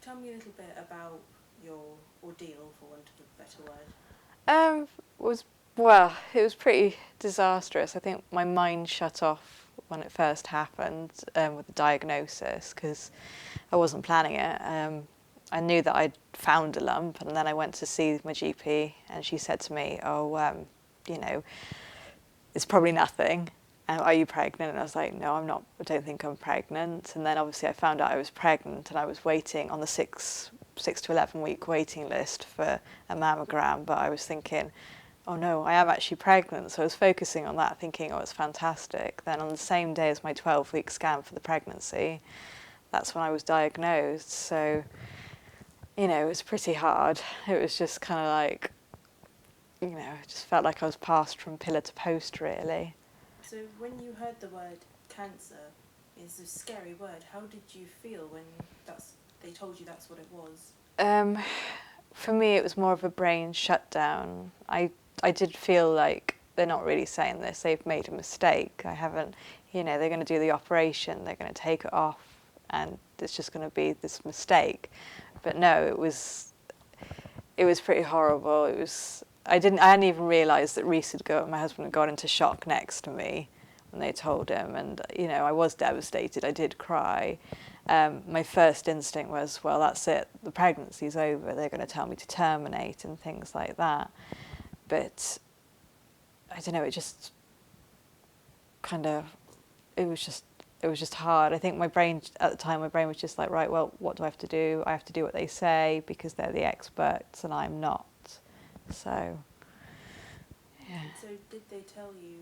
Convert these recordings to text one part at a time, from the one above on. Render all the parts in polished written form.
tell me a little bit about your ordeal, for want of a better word. Was well, it was pretty disastrous. I think my mind shut off when it first happened with the diagnosis because I wasn't planning it. I knew that I'd found a lump, and then I went to see my GP, and she said to me, "Oh, you know, it's probably nothing. Are you pregnant?" And I was like, "No, I'm not. I don't think I'm pregnant." And then obviously I found out I was pregnant, and I was waiting on the six to 11 week waiting list for a mammogram. But I was thinking, oh no, I am actually pregnant. So I was focusing on that, thinking, oh, it's fantastic. Then on the same day as my 12-week scan for the pregnancy, that's when I was diagnosed. So, it was pretty hard. It was just kind of like, it just felt like I was passed from pillar to post, really. So when you heard the word cancer, it's a scary word. How did you feel when they told you that's what it was? Um, for me, it was more of a brain shutdown. I did feel like they're not really saying this. They've made a mistake. I haven't, they're going to do the operation. They're going to take it off, and it's just going to be this mistake. But no, it was pretty horrible. I hadn't even realised that my husband had gone into shock next to me when they told him, and I was devastated. I did cry. My first instinct was, well, that's it. The pregnancy's over. They're going to tell me to terminate and things like that. But I don't know. It just kind of it was just hard. I think my brain at the time was just like, right, well, what do I have to do? I have to do what they say because they're the experts and I'm not. So, yeah. So did they tell you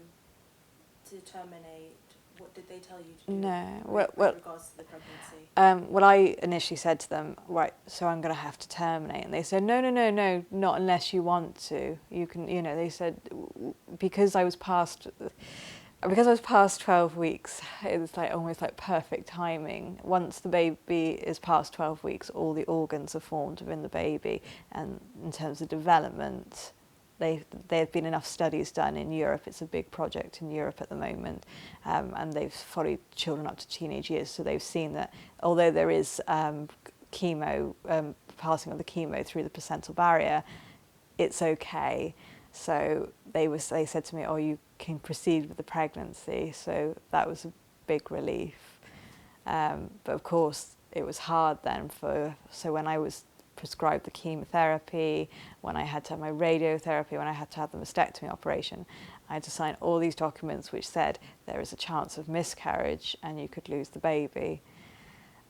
to terminate? What did they tell you to do No. with regards to the pregnancy? Well, I initially said to them, right, so I'm going to have to terminate. And they said, no, not unless you want to. You can, they said, because I was past 12 weeks, it was like almost like perfect timing. Once the baby is past 12 weeks, all the organs are formed within the baby. And in terms of development, there have been enough studies done in Europe. It's a big project in Europe at the moment, and they've followed children up to teenage years. So they've seen that although there is chemo, passing of the chemo through the placental barrier, it's okay. So they said to me, "Oh, you can proceed with the pregnancy." So that was a big relief. But of course, it was hard then. So when I was prescribed the chemotherapy, when I had to have my radiotherapy, when I had to have the mastectomy operation, I had to sign all these documents which said there is a chance of miscarriage and you could lose the baby.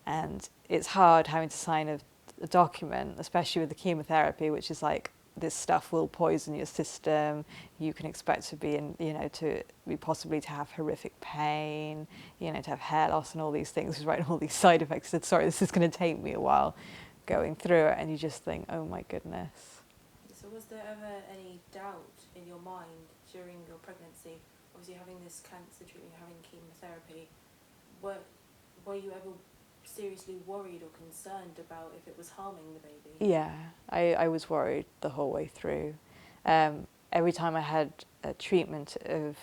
And it's hard having to sign a document, especially with the chemotherapy, which is like, this stuff will poison your system. You can expect to be possibly to have horrific pain, to have hair loss and all these things, right? All these side effects. I said, sorry, this is going to take me a while going through it, and you just think, oh my goodness. So was there ever any doubt in your mind during your pregnancy, obviously having this cancer treatment, having chemotherapy, were you ever seriously worried or concerned about if it was harming the baby? Yeah, I was worried the whole way through. Every time I had a treatment of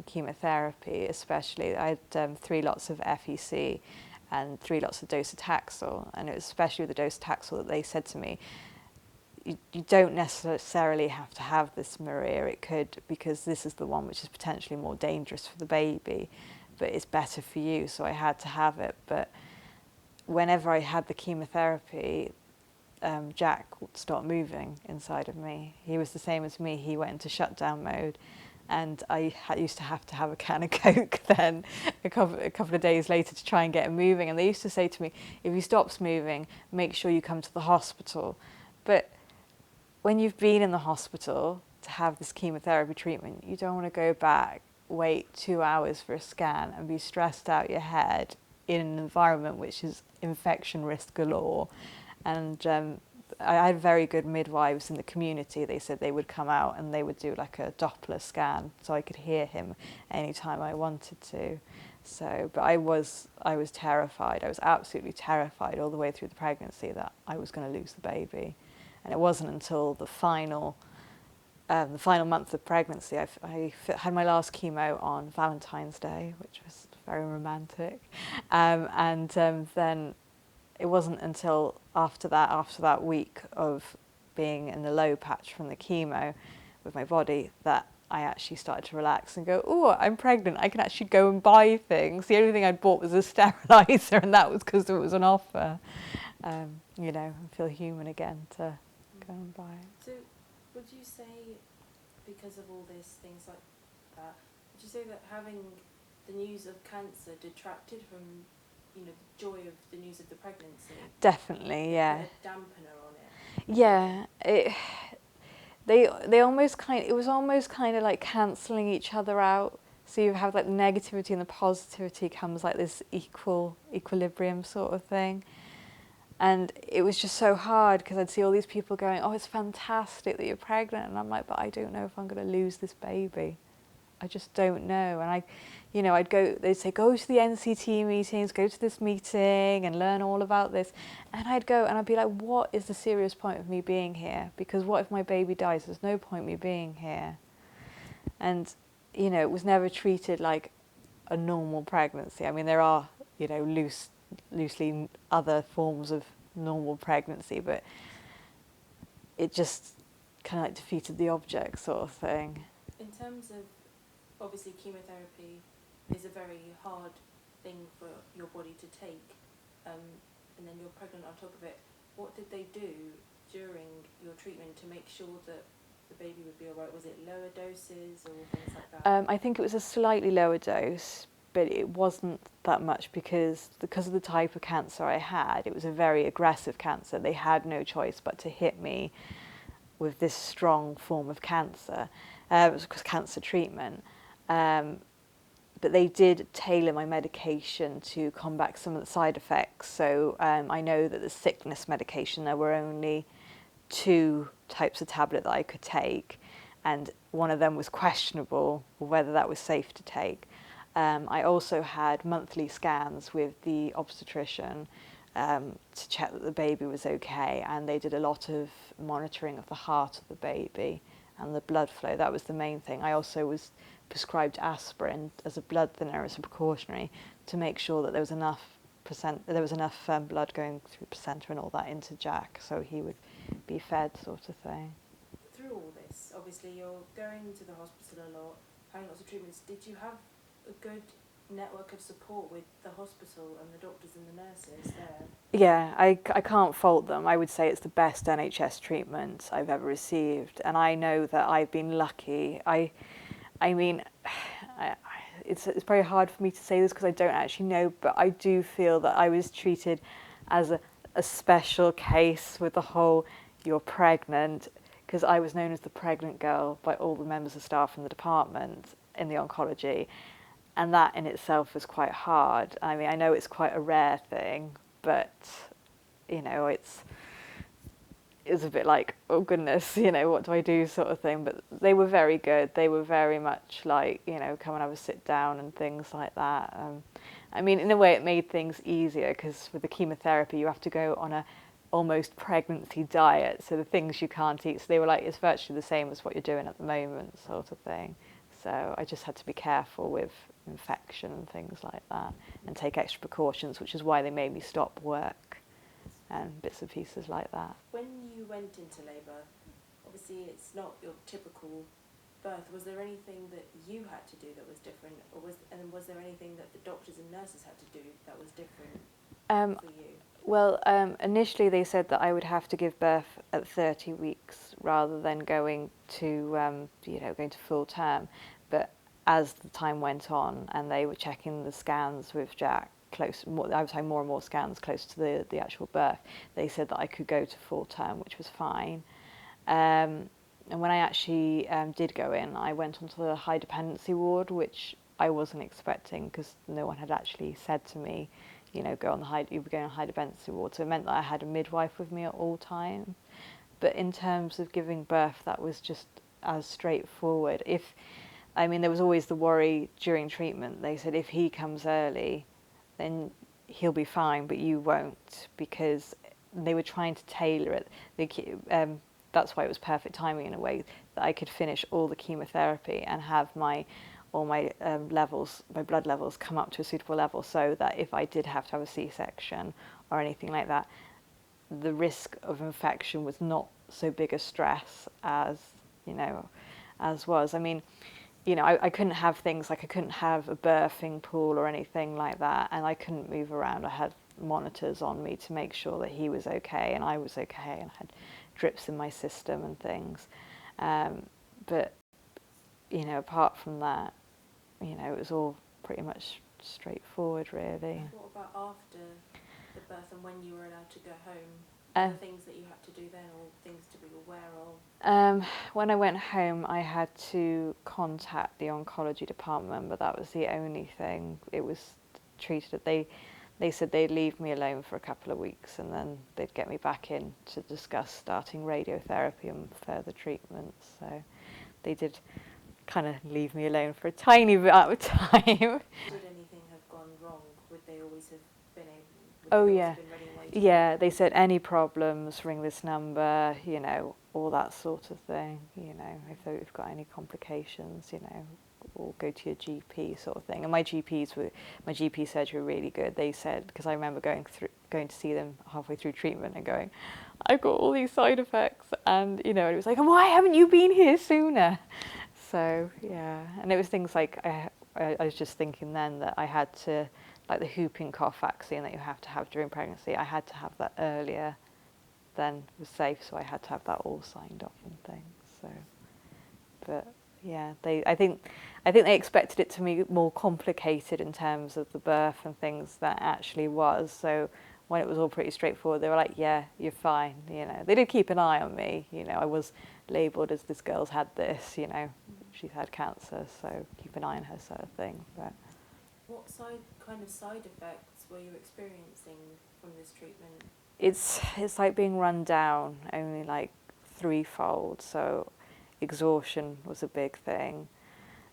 chemotherapy, especially, I had 3 lots of FEC and 3 lots of docetaxel, and it was especially with the docetaxel that they said to me, you don't necessarily have to have this, Maria. It could, because this is the one which is potentially more dangerous for the baby, but it's better for you. So I had to have it. But whenever I had the chemotherapy, Jack would start moving inside of me. He was the same as me. He went into shutdown mode. And I used to have a can of Coke then a couple of days later to try and get him moving. And they used to say to me, if he stops moving, make sure you come to the hospital. But when you've been in the hospital to have this chemotherapy treatment, you don't want to go back, wait 2 hours for a scan and be stressed out your head in an environment which is infection risk galore. And I had very good midwives in the community. They said they would come out and they would do like a Doppler scan so I could hear him anytime I wanted to. So, but I was terrified. I was absolutely terrified all the way through the pregnancy that I was going to lose the baby. And it wasn't until the final month of pregnancy, I had my last chemo on Valentine's Day, which was very romantic. Then it wasn't until after that week of being in the low patch from the chemo with my body, that I actually started to relax and go, oh, I'm pregnant, I can actually go and buy things. The only thing I'd bought was a sterilizer, and that was because it was an offer. You know, and feel human again to go and buy it. So, would you say, because of all these things like that, would you say that having the news of cancer detracted from, you know, the joy of the news of the pregnancy? Definitely, yeah. Put a dampener on it. Yeah, they almost kind. It was almost kind of like cancelling each other out. So you have like the negativity and the positivity comes like this equilibrium sort of thing. And it was just so hard because I'd see all these people going, oh, it's fantastic that you're pregnant. And I'm like, but I don't know if I'm going to lose this baby. I just don't know. And they'd say, go to the NCT meetings, go to this meeting and learn all about this. And I'd go and I'd be like, what is the serious point of me being here? Because what if my baby dies? There's no point me being here. And, you know, it was never treated like a normal pregnancy. I mean, there are, you know, loosely other forms of normal pregnancy, but it just kind of like defeated the object sort of thing. In terms of, obviously chemotherapy is a very hard thing for your body to take, and then you're pregnant on top of it. What did they do during your treatment to make sure that the baby would be alright? Was it lower doses or things like that? I think it was a slightly lower dose, but it wasn't that much because of the type of cancer I had. It was a very aggressive cancer. They had no choice but to hit me with this strong form of cancer. It was cancer treatment. But they did tailor my medication to combat some of the side effects. So I know that the sickness medication, there were only 2 types of tablet that I could take, and one of them was questionable whether that was safe to take. I also had monthly scans with the obstetrician to check that the baby was okay, and they did a lot of monitoring of the heart of the baby and the blood flow. That was the main thing. I also was prescribed aspirin as a blood thinner, as a precautionary, to make sure that there was enough blood going through placenta and all that into Jack, so he would be fed, sort of thing. Through all this, obviously you're going to the hospital a lot, having lots of treatments. Did you have a good network of support with the hospital and the doctors and the nurses there? Yeah, I can't fault them. I would say it's the best NHS treatment I've ever received, and I know that I've been lucky. I mean, it's very hard for me to say this because I don't actually know, but I do feel that I was treated as a special case with the whole, you're pregnant, because I was known as the pregnant girl by all the members of staff in the department in the oncology, and that in itself was quite hard. I mean, I know it's quite a rare thing, but, you know, it's a bit like, oh goodness, you know, what do I do sort of thing. But they were very good. They were very much like, you know, come and have a sit down and things like that. I mean, in a way it made things easier because with the chemotherapy you have to go on a almost pregnancy diet. So the things you can't eat, so they were like, it's virtually the same as what you're doing at the moment sort of thing. So I just had to be careful with infection and things like that and take extra precautions, which is why they made me stop work and bits and pieces like that. When you went into labour, obviously it's not your typical birth. Was there anything that you had to do that was different, or was there anything that the doctors and nurses had to do that was different for you? Well, initially they said that I would have to give birth at 30 weeks rather than going to full term. But as the time went on and they were checking the scans with Jack, I was having more and more scans close to the actual birth, they said that I could go to full term, which was fine. And when I actually did go in, I went onto the high dependency ward, which I wasn't expecting because no one had actually said to me, you know, you'll be going on high dependency ward. So it meant that I had a midwife with me at all times. But in terms of giving birth, that was just as straightforward. There was always the worry during treatment. They said if he comes early, then he'll be fine, but you won't, because they were trying to tailor it. That's why it was perfect timing in a way, that I could finish all the chemotherapy and have all my blood levels come up to a suitable level, so that if I did have to have a C-section or anything like that, the risk of infection was not so big a stress as, as was. I mean, I couldn't have things like I couldn't have a birthing pool or anything like that, and I couldn't move around. I had monitors on me to make sure that he was okay and I was okay, and I had drips in my system and things. But, apart from that, it was all pretty much straightforward, really. What about after the birth and when you were allowed to go home? The things that you had to do then, or things to be aware of? When I went home, I had to contact the oncology department, but that was the only thing. It was treated. They said they'd leave me alone for a couple of weeks, and then they'd get me back in to discuss starting radiotherapy and further treatments. So they did kind of leave me alone for a tiny bit of time. Did anything have gone wrong? Would they always have been able? Oh yeah, yeah. They said any problems, ring this number. All that sort of thing. If they've got any complications, or go to your GP sort of thing. And my GP surgery were really good. They said, because I remember going to see them halfway through treatment and going, I've got all these side effects, and it was like, why haven't you been here sooner? So yeah, and it was things like I was just thinking then that I had to, like the whooping cough vaccine that you have to have during pregnancy, I had to have that earlier than was safe, so I had to have that all signed off and things. So, but yeah, I think they expected it to be more complicated in terms of the birth and things than it actually was. So when it was all pretty straightforward, they were like, yeah, you're fine. They did keep an eye on me. I was labelled as this girl's had this. She's had cancer, so keep an eye on her, sort of thing. But what kind of side effects were you experiencing from this treatment? It's like being run down, only like threefold. So exhaustion was a big thing.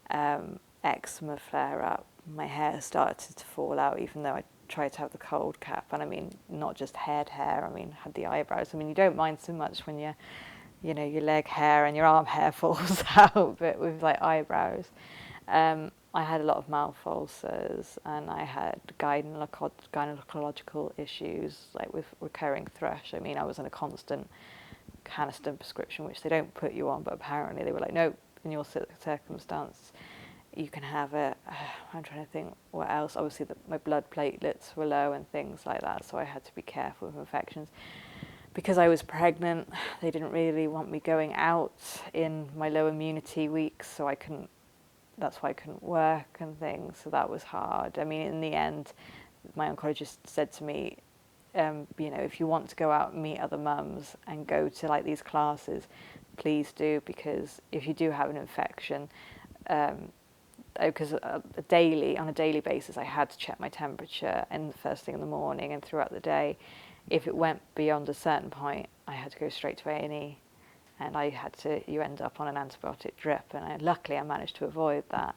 Eczema flare up. My hair started to fall out, even though I tried to have the cold cap. And I mean, not just hair. I mean, had the eyebrows. I mean, you don't mind so much when your leg hair and your arm hair falls out, but with like eyebrows. I had a lot of mouth ulcers, and I had gynecological issues, like with recurring thrush. I mean, I was on a constant Canesten prescription, which they don't put you on, but apparently they were like, no, in your circumstance, you can have it. I'm trying to think what else. Obviously, my blood platelets were low and things like that, so I had to be careful with infections. Because I was pregnant, they didn't really want me going out in my low immunity weeks, so that's why I couldn't work and things, so that was hard. I mean, in the end, my oncologist said to me, if you want to go out and meet other mums and go to like these classes, please do, because if you do have an infection, because on a daily basis, I had to check my temperature and the first thing in the morning and throughout the day. If it went beyond a certain point, I had to go straight to A&E, and you end up on an antibiotic drip, and luckily I managed to avoid that.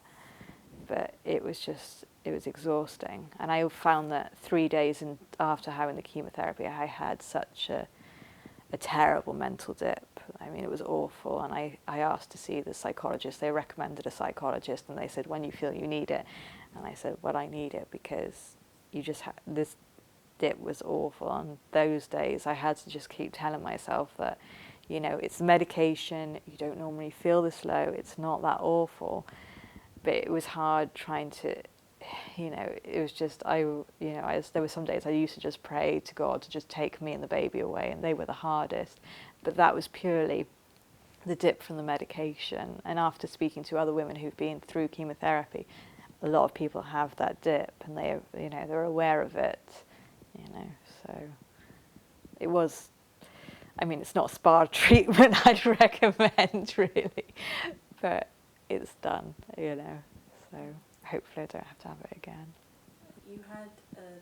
But it was exhausting, and I found that 3 days after having the chemotherapy, I had such a terrible mental dip. I mean, it was awful, and I asked to see the psychologist. They recommended a psychologist, and they said, when you feel you need it. And I said, well, I need it because this dip was awful. On those days, I had to just keep telling myself that, it's medication, you don't normally feel this low, it's not that awful. But it was hard trying to, it was just, there were some days I used to just pray to God to just take me and the baby away, and they were the hardest. But that was purely the dip from the medication. And after speaking to other women who've been through chemotherapy, a lot of people have that dip, and they're aware of it, so it was, I mean, it's not a spa treatment I'd recommend really, but it's done, so hopefully I don't have to have it again. You had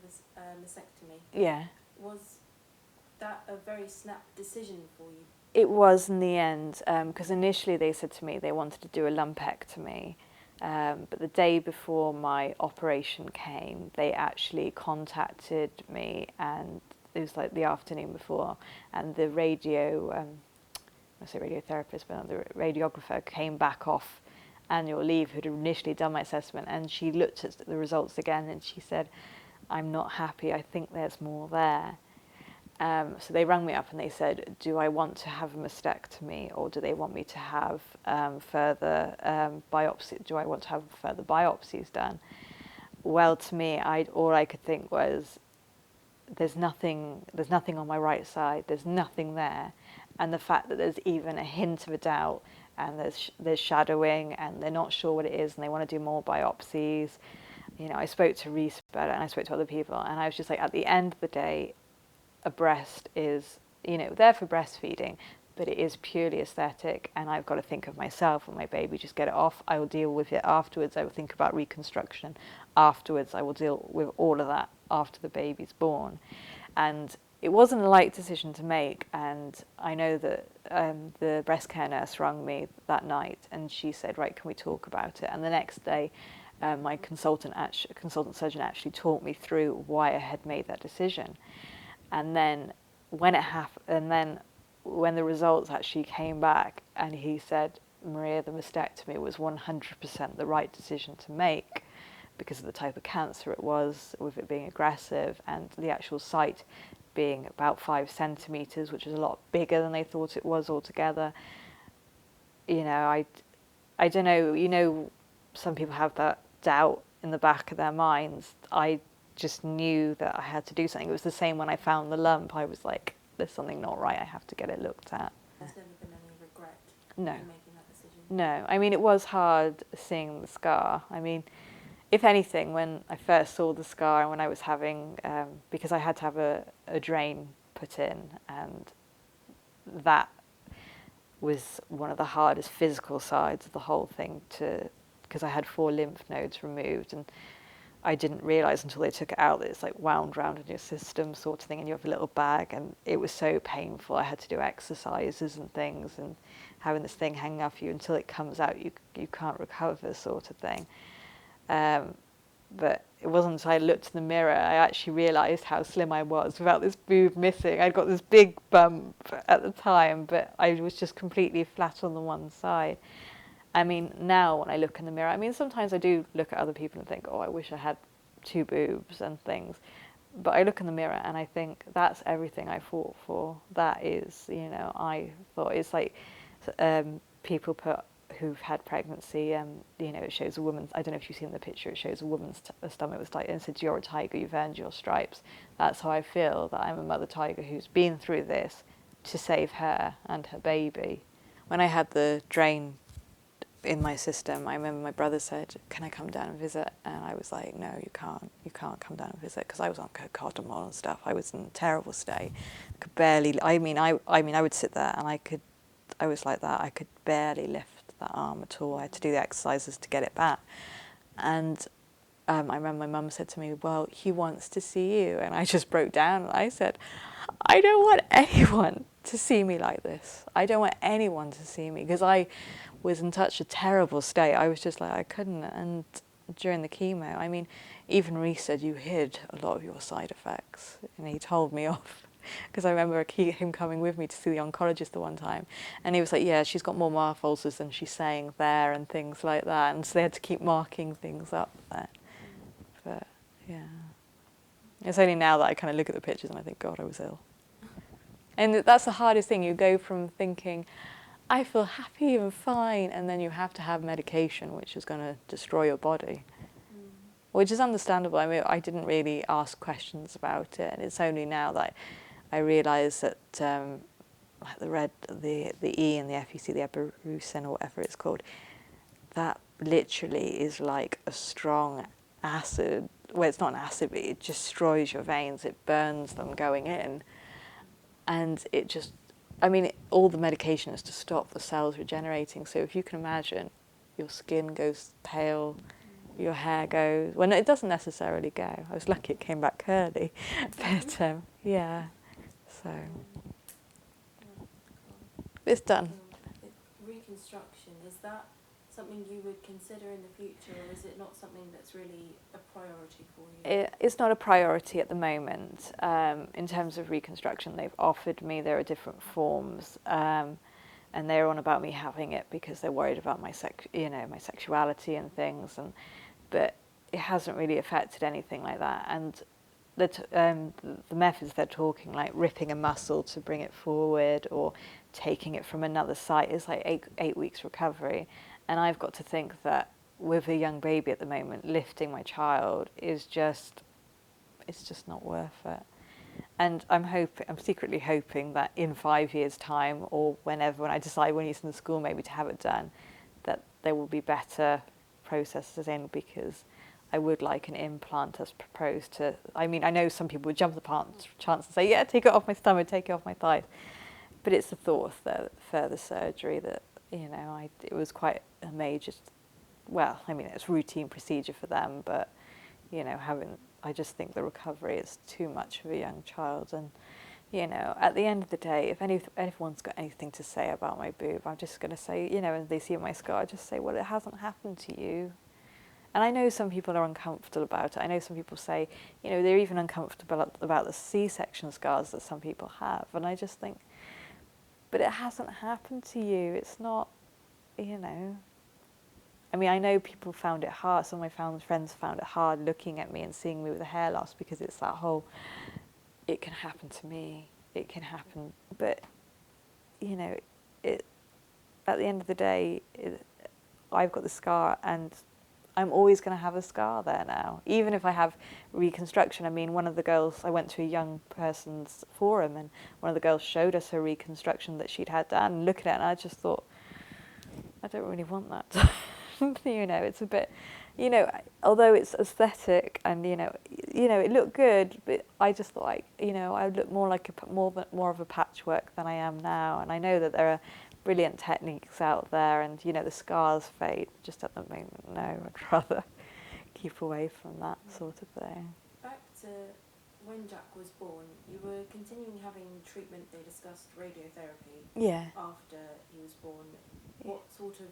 this mastectomy. Yeah. Was that a very snap decision for you? It was in the end, because initially they said to me they wanted to do a lumpectomy, but the day before my operation came, they actually contacted me, and it was like the afternoon before, and the radiotherapist, but the radiographer came back off annual leave, who'd initially done my assessment, and she looked at the results again, and she said, I'm not happy, I think there's more there. So they rang me up and they said, do I want to have a mastectomy, or do they want me to have further biopsy? Do I want to have further biopsies done? Well, to me, all I could think was, there's nothing on my right side. There's nothing there, and the fact that there's even a hint of a doubt, and there's shadowing, and they're not sure what it is, and they want to do more biopsies. You know, I spoke to Reese about it, and I spoke to other people, and I was just like, at the end of the day, a breast is, you know, there for breastfeeding, but it is purely aesthetic, and I've got to think of myself and my baby, just get it off. I will deal with it afterwards. I will think about reconstruction afterwards. I will deal with all of that after the baby's born. And it wasn't a light decision to make, and I know that the breast care nurse rang me that night, and she said, right, can we talk about it? And the next day, my consultant surgeon actually talked me through why I had made that decision. And then when when the results actually came back, and he said, Maria, the mastectomy was 100% the right decision to make, because of the type of cancer it was, with it being aggressive, and the actual site being about 5 centimetres, which is a lot bigger than they thought it was altogether. You know, I don't know, you know, some people have that doubt in the back of their minds. I just knew that I had to do something. It was the same when I found the lump. I was like, there's something not right, I have to get it looked at. There's never been any regret No. in making that decision? No. I mean, it was hard seeing the scar. I mean, if anything, when I first saw the scar, and when I was having, because I had to have a drain put in, and that was one of the hardest physical sides of the whole thing, because I had 4 lymph nodes removed, and I didn't realise until they took it out that it's like wound round in your system sort of thing, and you have a little bag, and it was so painful. I had to do exercises and things, and having this thing hanging off you until it comes out, you can't recover sort of thing. But it wasn't until I looked in the mirror I actually realised how slim I was without this boob missing. I'd got this big bump at the time, but I was just completely flat on the one side. I mean, now when I look in the mirror, I mean, sometimes I do look at other people and think, oh, I wish I had 2 boobs and things. But I look in the mirror and I think, that's everything I fought for. That is, you know, I thought it's like people who've had pregnancy, you know, it shows a woman's, I don't know if you've seen the picture, it shows a woman's stomach was like, and it says, you're a tiger, you've earned your stripes. That's how I feel, that I'm a mother tiger who's been through this to save her and her baby. When I had the drain in my system, I remember my brother said, can I come down and visit? And I was like, no, you can't come down and visit, because I was on cocodamol and stuff. I was in a terrible state. Could barely, I mean, I would sit there and I was like that. I could barely lift that arm at all. I had to do the exercises to get it back. And I remember my mum said to me, well, he wants to see you. And I just broke down and I said, I don't want anyone to see me like this. I don't want anyone to see me, because I was in such a terrible state. I was just like, I couldn't. And during the chemo, I mean, even Reese said, you hid a lot of your side effects. And he told me off, because I remember him coming with me to see the oncologist the one time. And he was like, yeah, she's got more mouth ulcers than she's saying there, and things like that. And so they had to keep marking things up there. But yeah, it's only now that I kind of look at the pictures and I think, God, I was ill. And that's the hardest thing. You go from thinking, I feel happy and fine, and then you have to have medication which is going to destroy your body, which is understandable. I mean, I didn't really ask questions about it, and it's only now that I realise that like the E and the FEC, the eberusine or whatever it's called, that literally is like a strong acid. Well, it's not an acid, but it destroys your veins. It burns them going in, and it just, I mean, all the medication is to stop the cells regenerating. So if you can imagine, your skin goes pale, your hair goes, well, no, it doesn't necessarily go. I was lucky it came back curly, but yeah, so it's done. Reconstruction, is that something you would consider in the future, or is it not something that's really a priority for you? It's not a priority at the moment. In terms of reconstruction, they've offered me, there are different forms, and they're on about me having it because they're worried about my my sexuality and things, but it hasn't really affected anything like that. And the methods they're talking, like ripping a muscle to bring it forward or taking it from another site, is like eight weeks recovery. And I've got to think that with a young baby at the moment, lifting my child is just, it's just not worth it. And I'm secretly hoping that in 5 years' time, or when I decide when he's in the school maybe to have it done, that there will be better processes in, because I would like an implant as proposed to. I mean, I know some people would jump the chance and say, yeah, take it off my stomach, take it off my thighs. But it's the thought of further surgery that, it was quite a major, well, I mean, it's routine procedure for them, but, I just think the recovery is too much for a young child. And, at the end of the day, if anyone's got anything to say about my boob, I'm just going to say, and they see my scar, I just say, well, it hasn't happened to you. And I know some people are uncomfortable about it. I know some people say, they're even uncomfortable about the C-section scars that some people have. And I just think, but it hasn't happened to you. It's not, I mean, I know people found it hard. Some of my friends found it hard looking at me and seeing me with a hair loss, because it's that whole, it can happen to me. It can happen. But, at the end of the day, I've got the scar, and I'm always going to have a scar there now, even if I have reconstruction. I mean, one of the girls, I went to a young person's forum, and one of the girls showed us her reconstruction that she'd had done, and looking at it, and I just thought, I don't really want that. It's a bit, although it's aesthetic and, it looked good, but I just thought, I look more like more of a patchwork than I am now. And I know that there are brilliant techniques out there, and, the scars fade. Just at the moment, no, I'd rather keep away from that sort of thing. Back to when Jack was born, you were continuing having treatment. They discussed radiotherapy. Yeah. After he was born. What sort of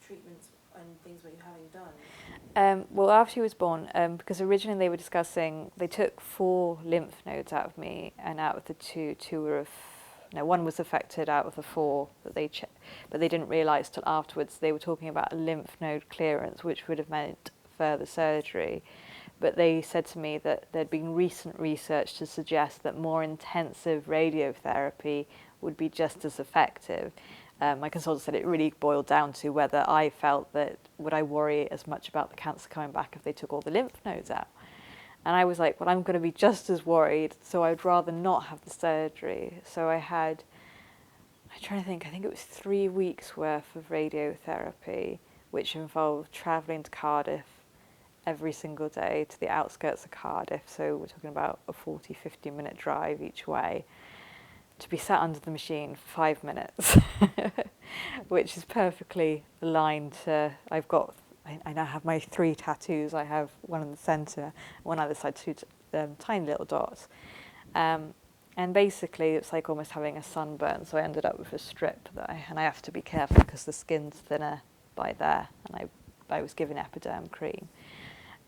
treatments and things were you having done? Well, after he was born, because originally they were discussing, they took 4 lymph nodes out of me, and out of the two were one was affected out of the 4 that they checked, but they didn't realise till afterwards. They were talking about a lymph node clearance, which would have meant further surgery. But they said to me that there'd been recent research to suggest that more intensive radiotherapy would be just as effective. My consultant said it really boiled down to whether I felt that, would I worry as much about the cancer coming back if they took all the lymph nodes out? And I was like, well, I'm going to be just as worried, so I'd rather not have the surgery. So I'm trying to think, I think it was 3 weeks worth of radiotherapy, which involved travelling to Cardiff every single day to the outskirts of Cardiff. So we're talking about a 40-50 minute drive each way, to be sat under the machine for 5 minutes, which is perfectly aligned to, I now have my 3 tattoos. I have one in the centre, one other side, 2 tiny little dots. And basically it's like almost having a sunburn. So I ended up with a strip and I have to be careful because the skin's thinner by there. And I was given epiderm cream.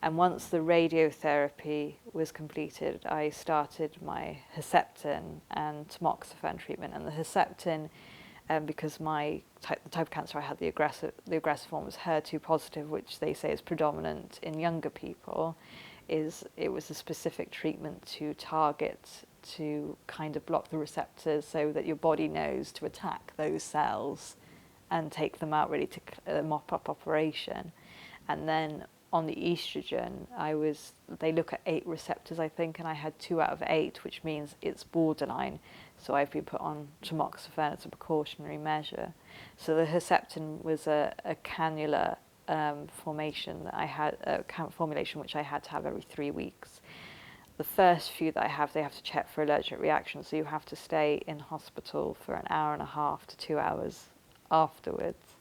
And once the radiotherapy was completed, I started my Herceptin and tamoxifen treatment. And the Herceptin, because the type of cancer I had, the aggressive form, was HER2 positive, which they say is predominant in younger people, it was a specific treatment to target, to kind of block the receptors so that your body knows to attack those cells and take them out, ready to mop-up operation. And then on the estrogen, they look at 8 receptors, I think, and I had 2 out of 8, which means it's borderline. So I've been put on tamoxifen as a precautionary measure. So the Herceptin was a cannula formulation that I had, formulation which I had to have every 3 weeks. The first few that I have, they have to check for allergic reactions, so you have to stay in hospital for an hour and a half to 2 hours afterwards.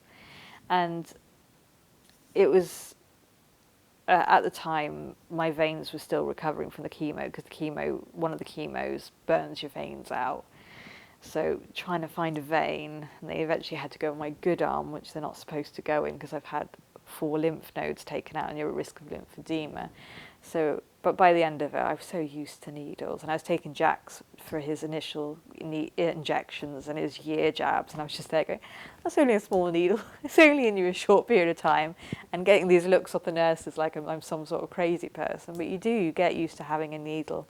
And it was, at the time, my veins were still recovering from the chemo, because one of the chemos burns your veins out. So trying to find a vein, and they eventually had to go on my good arm, which they're not supposed to go in because I've had 4 lymph nodes taken out and you're at risk of lymphedema. So but by the end of it, I was so used to needles, and I was taking Jack's for his initial injections and his year jabs, and I was just there going, that's only a small needle. It's only in you a short period of time, and getting these looks off the nurses like I'm some sort of crazy person. But you get used to having a needle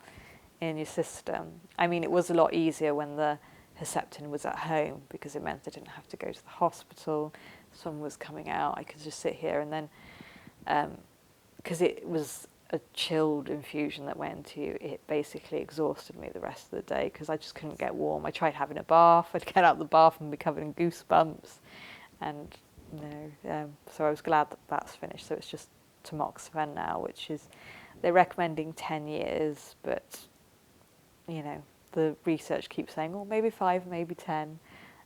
in your system. I mean, it was a lot easier when the Herceptin was at home because it meant I didn't have to go to the hospital. Someone was coming out, I could just sit here, and then because it was a chilled infusion that went into you, it basically exhausted me the rest of the day because I just couldn't get warm. I tried having a bath. I'd get out of the bath and be covered in goosebumps, and so I was glad that that's finished. So it's just tamoxifen now, which is, they're recommending 10 years, but the research keeps saying, oh, maybe 5, maybe 10,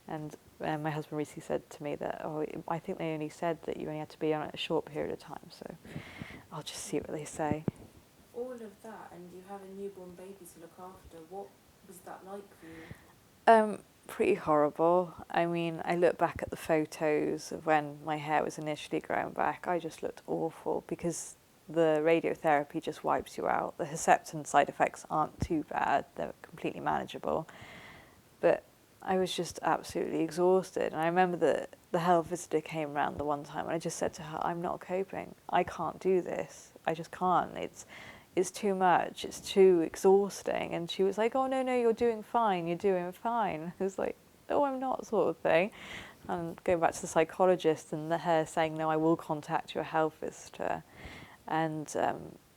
and my husband recently said to me that, I think they only said that you only had to be on it a short period of time, so I'll just see what they say. All of that, and you have a newborn baby to look after. What was that like for you? Pretty horrible. I mean, I look back at the photos of when my hair was initially growing back. I just looked awful because the radiotherapy just wipes you out. The Herceptin side effects aren't too bad. They're completely manageable. But I was just absolutely exhausted. And I remember that the health visitor came around the one time and I just said to her, I'm not coping. I can't do this. I just can't. It's too much. It's too exhausting. And she was like, oh, no, you're doing fine. You're doing fine. I was like, no, I'm not, sort of thing. And going back to the psychologist and her saying, no, I will contact your health visitor. And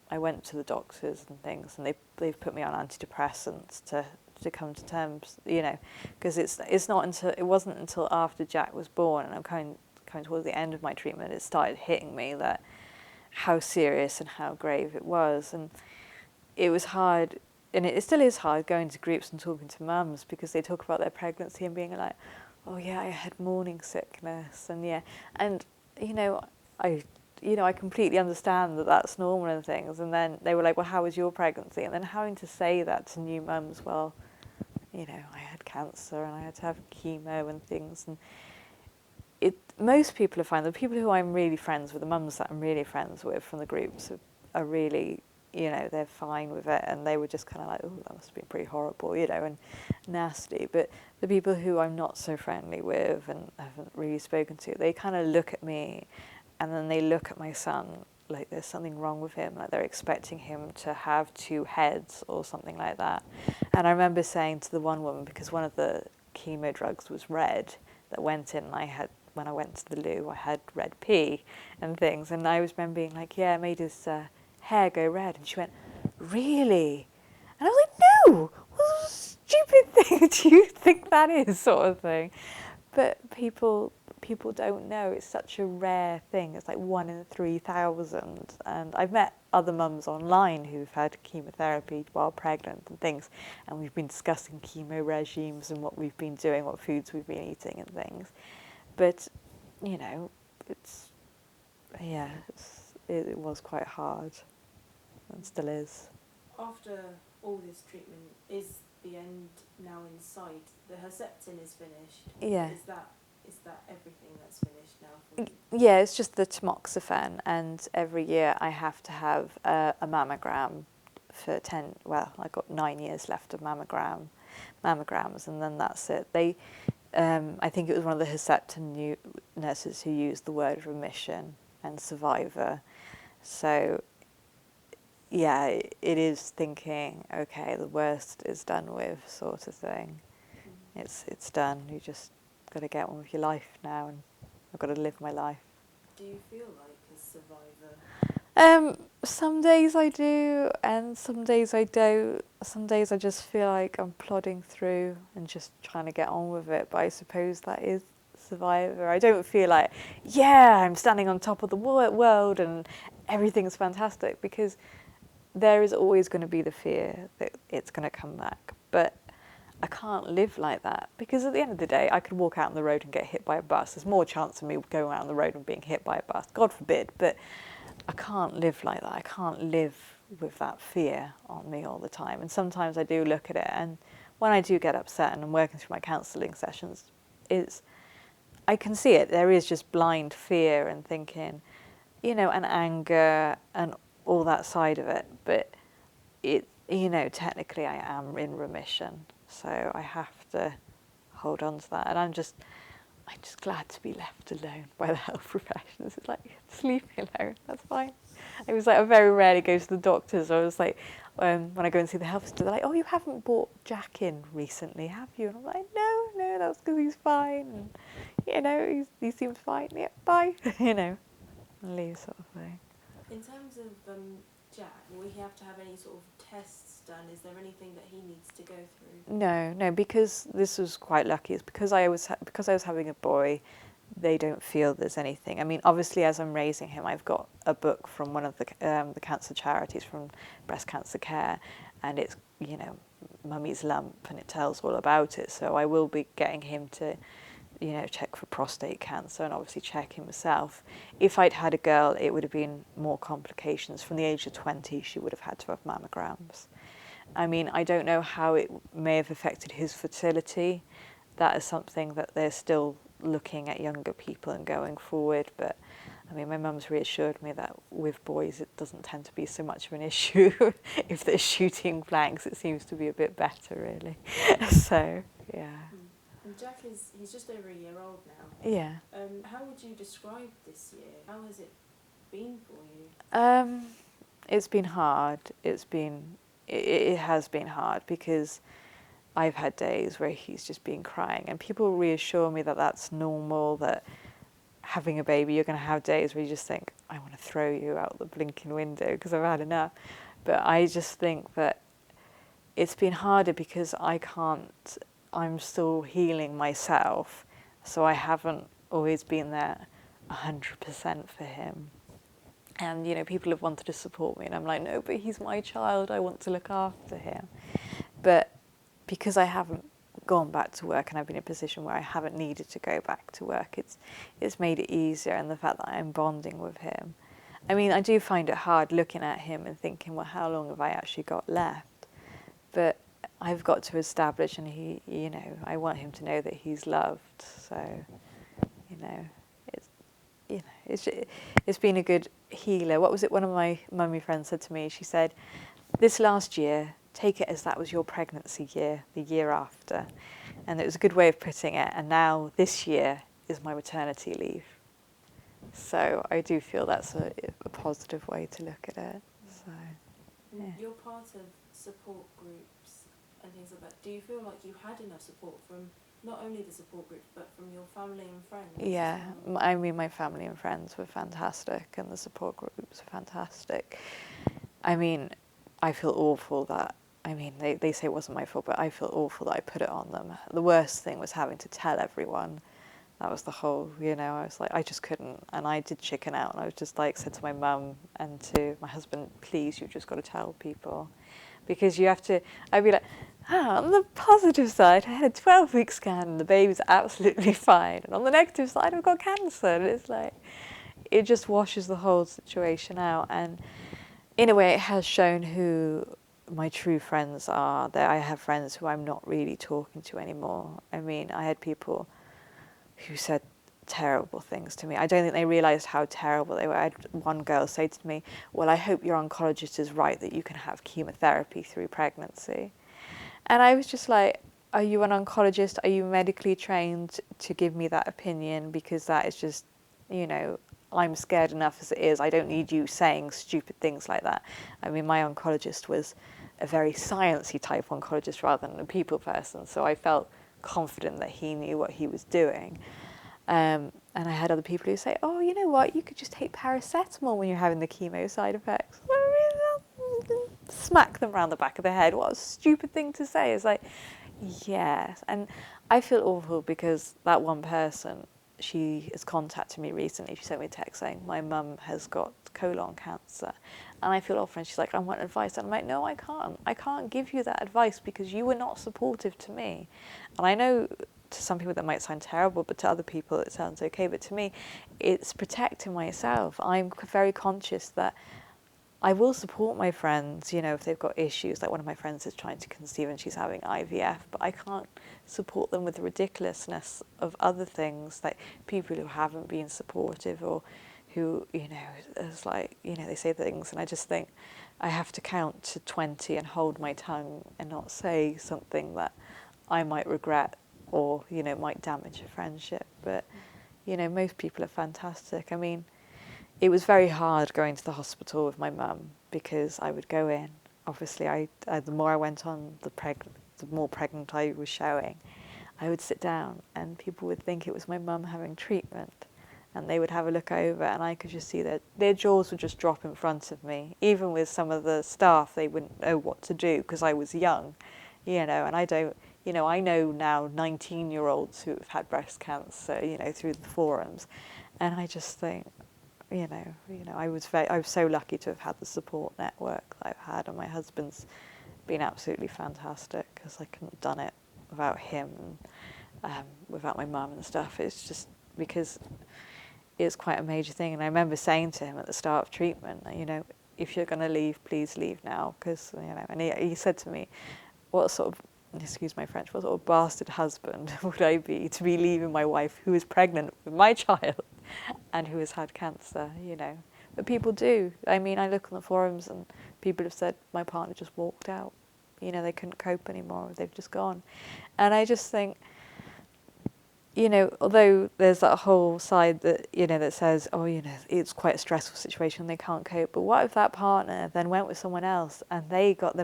I went to the doctors and things, and they've put me on antidepressants to come to terms, because it wasn't until after Jack was born, and I'm coming towards the end of my treatment, it started hitting me that how serious and how grave it was, and it was hard, and it still is hard going to groups and talking to mums because they talk about their pregnancy and being like, oh yeah, I had morning sickness, and I completely understand that that's normal and things. And then they were like, well, how was your pregnancy? And then having to say that to new mums, well, I had cancer and I had to have chemo and things. And most people are fine. The people who I'm really friends with, the mums that I'm really friends with from the groups are really, they're fine with it. And they were just kind of like, oh, that must have been pretty horrible, and nasty. But the people who I'm not so friendly with and haven't really spoken to, they kind of look at me and then they look at my son like there's something wrong with him, like they're expecting him to have 2 heads or something like that. And I remember saying to the one woman, because one of the chemo drugs was red that went in, and when I went to the loo, I had red pee and things, and I was remember being like, yeah, it made his hair go red, and she went, really? And I was like, no, what a stupid thing do you think that is, sort of thing. But people don't know. It's such a rare thing. It's like 1 in 3,000. And I've met other mums online who've had chemotherapy while pregnant and things, and we've been discussing chemo regimes and what we've been doing, what foods we've been eating and things. But, it was quite hard, and still is. After all this treatment, is the end now in sight? The Herceptin is finished. Yeah. Is that everything that's finished now for you? Yeah, it's just the tamoxifen, and every year I have to have a mammogram for I've got 9 years left of mammograms, and then that's it. I think it was one of the Herceptin nurses who used the word remission and survivor. So, yeah, it is thinking, okay, the worst is done with, sort of thing. It's done. You just got to get on with your life now, and I've got to live my life. Do you feel like a survivor? Some days I do, and some days I don't. Some days I just feel like I'm plodding through and just trying to get on with it, but I suppose that is survivor. I don't feel like, yeah, I'm standing on top of the world and everything's fantastic, because there is always going to be the fear that it's going to come back. But I can't live like that, because at the end of the day, I could walk out on the road and get hit by a bus. There's more chance of me going out on the road and being hit by a bus, God forbid, but I can't live like that. I can't live with that fear on me all the time. And sometimes I do look at it, and when I do get upset and I'm working through my counselling sessions, I can see it. There is just blind fear and thinking, and anger and all that side of it. But technically I am in remission, so I have to hold on to that. And I'm just glad to be left alone by the health professionals. It's like, just leave me alone, that's fine. It was like, I very rarely go to the doctors. I was like, when I go and see the health visitor, they're like, oh, you haven't brought Jack in recently, have you? And I'm like, no, that's because he's fine. And, he seems fine. Yeah, bye. And leave sort of thing. In terms of Jack, will he have to have any sort of tests done? Is there anything that he needs to go through? No, because this was quite lucky. It's because I was having a boy. They don't feel there's anything. I mean, obviously, as I'm raising him, I've got a book from one of the cancer charities, from Breast Cancer Care, and it's Mummy's Lump, and it tells all about it. So I will be getting him to check for prostate cancer and obviously check himself. If I'd had a girl, it would have been more complications. From the age of 20, she would have had to have mammograms. I mean, I don't know how it may have affected his fertility. That is something that they're still looking at younger people and going forward. But I mean, my mum's reassured me that with boys, it doesn't tend to be so much of an issue. If they're shooting blanks, it seems to be a bit better, really. So, yeah. And Jack he's just over a year old now. Yeah. How would you describe this year? How has it been for you? It's been hard. It has been hard because I've had days where he's just been crying, and people reassure me that that's normal, that having a baby, you're going to have days where you just think, I want to throw you out the blinking window because I've had enough. But I just think that it's been harder because I'm still healing myself, so I haven't always been there 100% for him. And, people have wanted to support me, and I'm like, no, but he's my child, I want to look after him. But because I haven't gone back to work, and I've been in a position where I haven't needed to go back to work, it's made it easier, and the fact that I'm bonding with him. I mean, I do find it hard looking at him and thinking, well, how long have I actually got left? But I've got to establish, and I want him to know that he's loved. So, it's been a good healer. What was it? One of my mummy friends said to me. She said, "This last year, take it as that was your pregnancy year, the year after," and it was a good way of putting it. And now this year is my maternity leave. So I do feel that's a positive way to look at it. So, yeah. You're part of support groups and things like that. Do you feel like you had enough support from not only the support group, but from your family and friends? Yeah, I mean, my family and friends were fantastic, and the support groups were fantastic. I mean, I feel awful that, they say it wasn't my fault, but I feel awful that I put it on them. The worst thing was having to tell everyone. That was the whole, I was like, I just couldn't, and I did chicken out, and I was just like, said to my mum and to my husband, please, you've just got to tell people. Because you have to, I'd be like, on the positive side, I had a 12-week scan and the baby's absolutely fine. And on the negative side, I've got cancer. And it's like, it just washes the whole situation out. And in a way, it has shown who my true friends are. That I have friends who I'm not really talking to anymore. I mean, I had people who said terrible things to me. I don't think they realised how terrible they were. I had one girl say to me, well, I hope your oncologist is right that you can have chemotherapy through pregnancy. And I was just like, are you an oncologist? Are you medically trained to give me that opinion? Because that is just, I'm scared enough as it is. I don't need you saying stupid things like that. I mean, my oncologist was a very sciencey type oncologist rather than a people person. So I felt confident that he knew what he was doing. And I had other people who say, oh, you know what, you could just take paracetamol when you're having the chemo side effects. Smack them round the back of the head. What a stupid thing to say. It's like, yes. And I feel awful because that one person, she has contacted me recently. She sent me a text saying, my mum has got colon cancer. And I feel awful. And she's like, I want advice. And I'm like, no, I can't. I can't give you that advice because you were not supportive to me. And I know to some people that might sound terrible, but to other people it sounds okay. But to me, it's protecting myself. I'm very conscious that I will support my friends, if they've got issues. Like one of my friends is trying to conceive and she's having IVF, but I can't support them with the ridiculousness of other things, like people who haven't been supportive or who, it's like, they say things and I just think, I have to count to 20 and hold my tongue and not say something that I might regret or, you know, might damage a friendship. But, you know, most people are fantastic. I mean, it was very hard going to the hospital with my mum because I would go in. Obviously, the more I went on, the more pregnant I was showing. I would sit down and people would think it was my mum having treatment, and they would have a look over and I could just see that their jaws would just drop in front of me. Even with some of the staff, they wouldn't know what to do because I was young, you know, and I don't, you know, I know now 19-year-olds who have had breast cancer, you know, through the forums, and I just think, you know, I was so lucky to have had the support network that I've had, and my husband's been absolutely fantastic because I couldn't have done it without him, without my mum and stuff. It's just because it's quite a major thing. And I remember saying to him at the start of treatment, you know, if you're going to leave, please leave now, because, you know, and he said to me, what sort of, excuse my French, what sort of bastard husband would I be to be leaving my wife who is pregnant with my child and who has had cancer, you know. But people do. I mean, I look on the forums and people have said my partner just walked out. You know, they couldn't cope anymore. They've just gone. And I just think, you know, although there's that whole side that, you know, that says, oh, you know, it's quite a stressful situation, they can't cope. But what if that partner then went with someone else and they got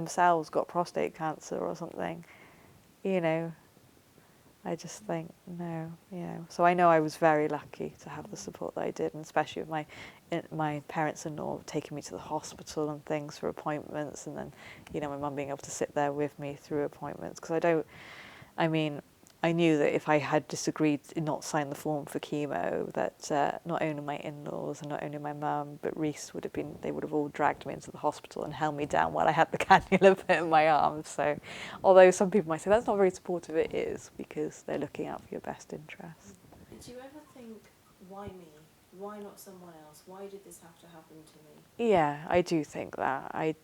prostate cancer or something? You know, I just think, no, you know. So I know I was very lucky to have the support that I did, and especially with my parents-in-law taking me to the hospital and things for appointments, and then, you know, my mum being able to sit there with me through appointments. Because I knew that if I had disagreed to not sign the form for chemo, that not only my in-laws and not only my mum, but Reese they would have all dragged me into the hospital and held me down while I had the cannula put in my arm. So, although some people might say that's not very supportive, it is, because they're looking out for your best interest. Did you ever think, why me? Why not someone else? Why did this have to happen to me? Yeah, I do think that.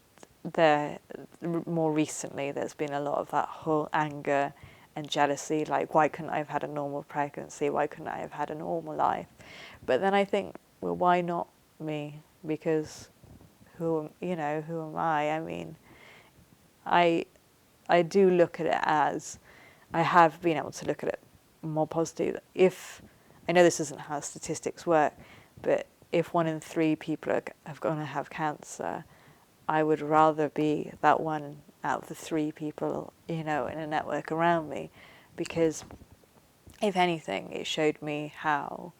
More recently, there's been a lot of that whole anger and jealousy, like, why couldn't I have had a normal pregnancy? Why couldn't I have had a normal life? But then I think, well, why not me? Because who am I? I mean, I do look at it as, I have been able to look at it more positive. If, I know this isn't how statistics work, but if 1 in 3 people are going to have cancer, I would rather be that one out of the 3 people, you know, in a network around me, because if anything, it showed me how,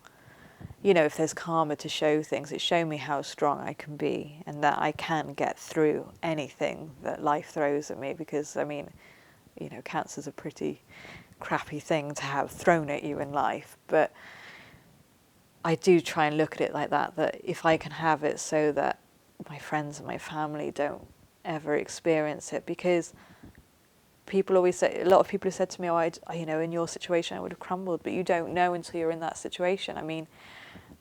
you know, if there's karma to show things, it showed me how strong I can be and that I can get through anything that life throws at me. Because, I mean, you know, cancer's a pretty crappy thing to have thrown at you in life, but I do try and look at it like that if I can have it so that my friends and my family don't ever experience it. Because people always say, a lot of people have said to me, oh, you know, in your situation I would have crumbled, but you don't know until you're in that situation. I mean,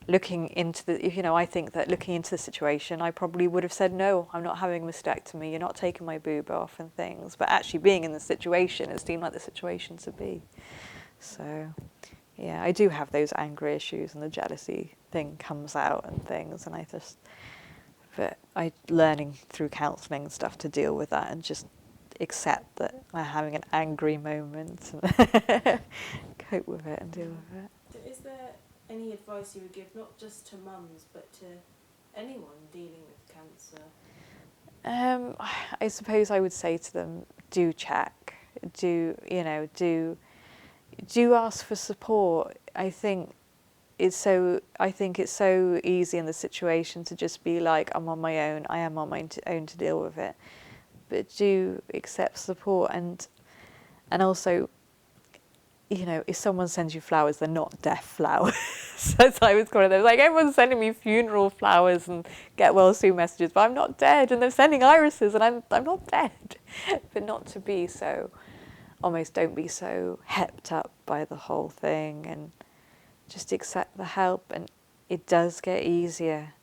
looking into I think that looking into the situation, I probably would have said, no, I'm not having a mastectomy, you're not taking my boob off and things. But actually being in the situation, it seemed like the situation to be. So, yeah, I do have those anger issues and the jealousy thing comes out and things, and but learning through counselling and stuff to deal with that and just accept that I'm having an angry moment and cope with it and deal with it. So is there any advice you would give, not just to mums, but to anyone dealing with cancer? I suppose I would say to them, do check, do ask for support. I think it's so easy in the situation to just be like, I'm on my own, I am on my own to deal with it. But do accept support, and also, you know, if someone sends you flowers, they're not death flowers. So I was kind of there, like, everyone's sending me funeral flowers and get well soon messages, but I'm not dead, and they're sending irises, and I'm not dead. But not to be so, almost don't be so hepped up by the whole thing, and just accept the help. And it does get easier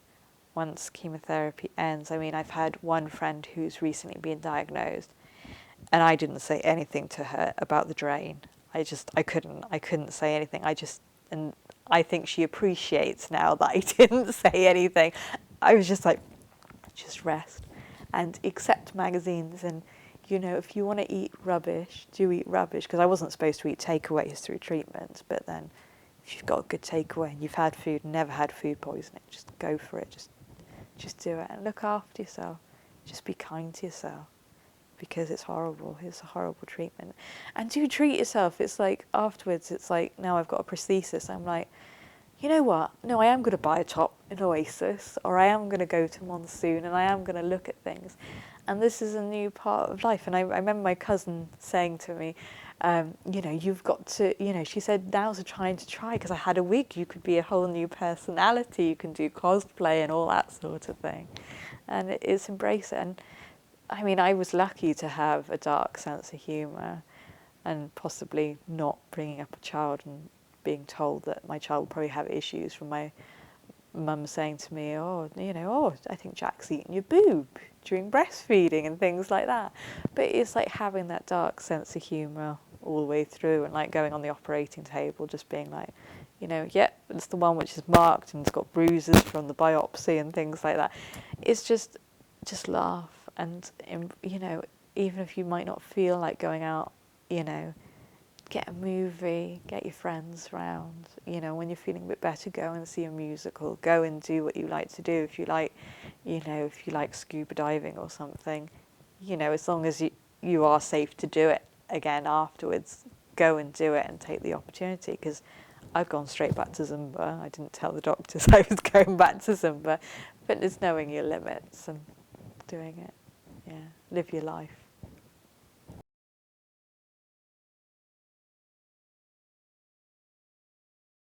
once chemotherapy ends. I mean, I've had one friend who's recently been diagnosed, and I didn't say anything to her about the drain. I couldn't say anything. And I think she appreciates now that I didn't say anything. I was just like, just rest. and accept magazines, and you know, if you want to eat rubbish, do eat rubbish, because I wasn't supposed to eat takeaways through treatment, but then if you've got a good takeaway and you've had food, never had food poisoning, just go for it, just do it, and look after yourself, just be kind to yourself, because it's horrible, it's a horrible treatment. And do treat yourself. It's like afterwards, it's like, now I've got a prosthesis, I'm like, you know what, no, I am going to buy a top in Oasis, or I am going to go to Monsoon, and I am going to look at things. And this is a new part of life. And I remember my cousin saying to me, you know, you've got to, you know, she said, now's a time to try, because I had a wig, you could be a whole new personality, you can do cosplay and all that sort of thing. And it's embrace it. And I mean, I was lucky to have a dark sense of humour, and possibly not bringing up a child and being told that my child will probably have issues from my mum saying to me, oh, you know, oh, I think Jack's eating your boob during breastfeeding and things like that. But it's like having that dark sense of humour all the way through, and like going on the operating table, just being like, you know, yeah, it's the one which is marked and it's got bruises from the biopsy and things like that. It's just laugh, and, you know, even if you might not feel like going out, you know, get a movie, get your friends round, you know, when you're feeling a bit better, go and see a musical, go and do what you like to do. If you like, you know, if you like scuba diving or something, you know, as long as you are safe to do it again afterwards, go and do it and take the opportunity, because I've gone straight back to Zumba. I didn't tell the doctors I was going back to Zumba, but it's knowing your limits and doing it. Yeah, live your life.